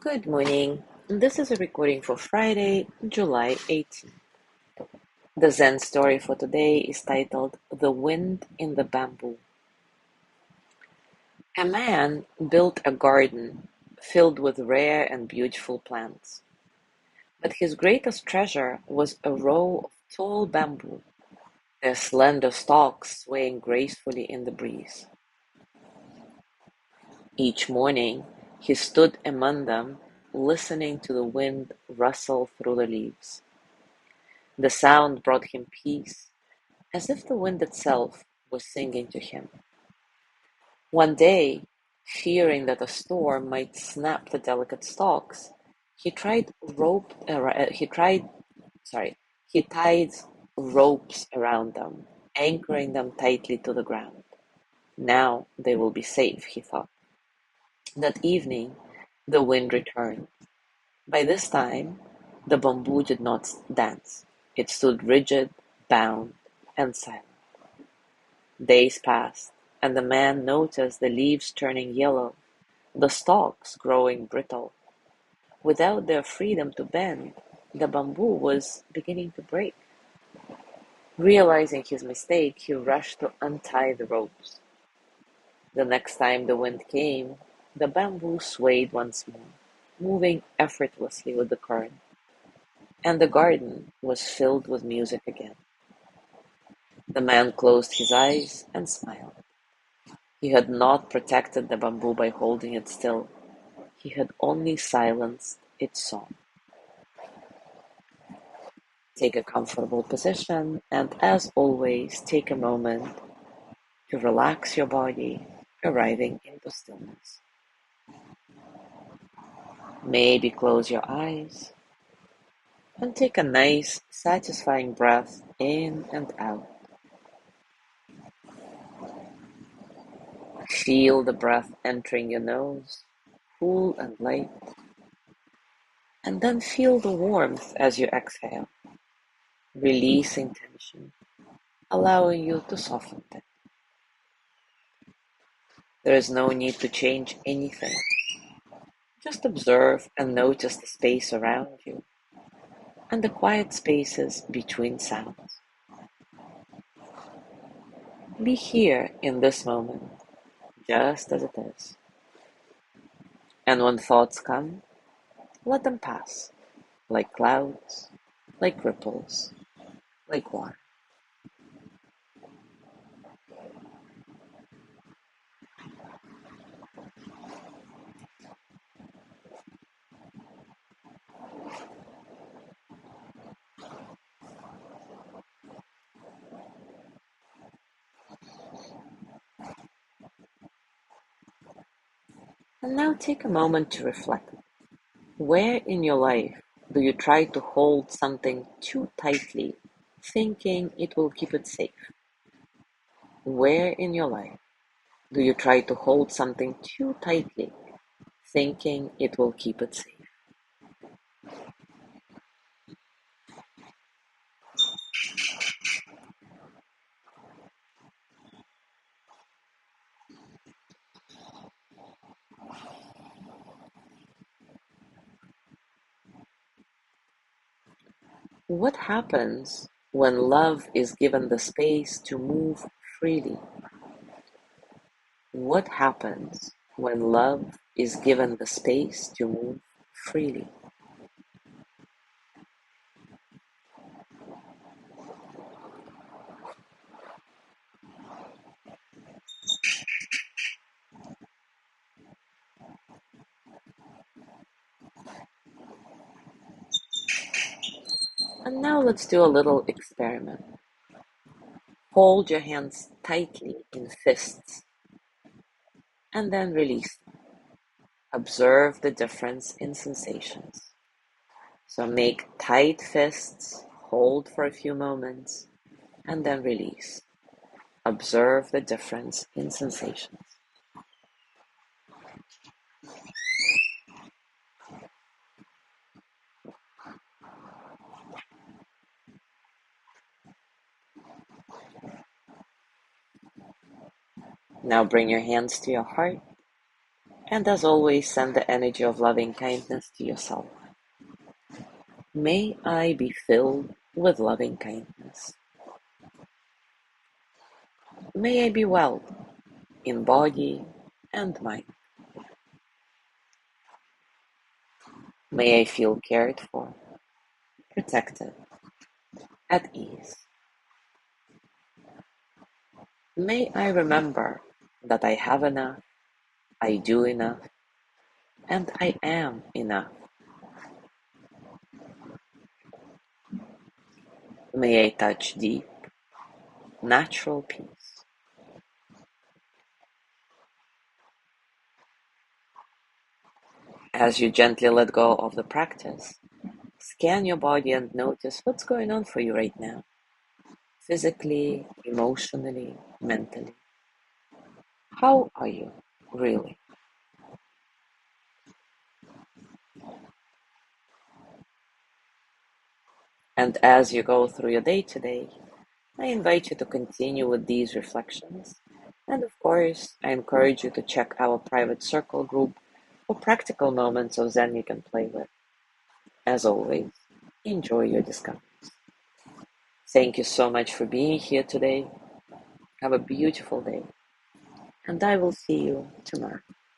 Good morning. This is a recording for Friday, July 18th. The Zen story for today is titled The Wind in the Bamboo. A man built a garden filled with rare and beautiful plants, but his greatest treasure was a row of tall bamboo, their slender stalks swaying gracefully in the breeze. Each morning he stood among them, listening to the wind rustle through the leaves. The sound brought him peace, as if the wind itself was singing to him. One day, fearing that a storm might snap the delicate stalks, he tried rope. He tried. Sorry. He tied ropes around them, anchoring them tightly to the ground. Now they will be safe, he thought. That evening, the wind returned. By this time, the bamboo did not dance. It stood rigid, bound, and silent. Days passed, and the man noticed the leaves turning yellow, the stalks growing brittle. Without their freedom to bend, the bamboo was beginning to break. Realizing his mistake, he rushed to untie the ropes. The next time the wind came, the bamboo swayed once more, moving effortlessly with the current, and the garden was filled with music again. The man closed his eyes and smiled. He had not protected the bamboo by holding it still. He had only silenced its song. Take a comfortable position and, as always, take a moment to relax your body, arriving into stillness. Maybe close your eyes and take a nice, satisfying breath in and out. Feel the breath entering your nose, cool and light, and then feel the warmth as you exhale, releasing tension, allowing you to soften it. There is no need to change anything. Just observe and notice the space around you and the quiet spaces between sounds. Be here in this moment, just as it is. And when thoughts come, let them pass, like clouds, like ripples, like water. And now take a moment to reflect. Where in your life do you try to hold something too tightly, thinking it will keep it safe? Where in your life do you try to hold something too tightly, thinking it will keep it safe? What happens when love is given the space to move freely? What happens when love is given the space to move freely? And now let's do a little experiment. Hold your hands tightly in fists and then release them. Observe the difference in sensations. So make tight fists, hold for a few moments, and then release. Observe the difference in sensations. Now bring your hands to your heart And as always, send the energy of loving kindness to yourself. May I be filled with loving kindness. May I be well in body and mind. May I feel cared for, protected, at ease. May I remember that I have enough, I do enough, and I am enough. May I touch deep, natural peace. As you gently let go of the practice, scan your body and notice what's going on for you right now, physically, emotionally, mentally. How are you, really? And as you go through your day today, I invite you to continue with these reflections. And of course, I encourage you to check our private circle group for practical moments of Zen you can play with. As always, enjoy your discovery. Thank you so much for being here today. Have a beautiful day, and I will see you tomorrow.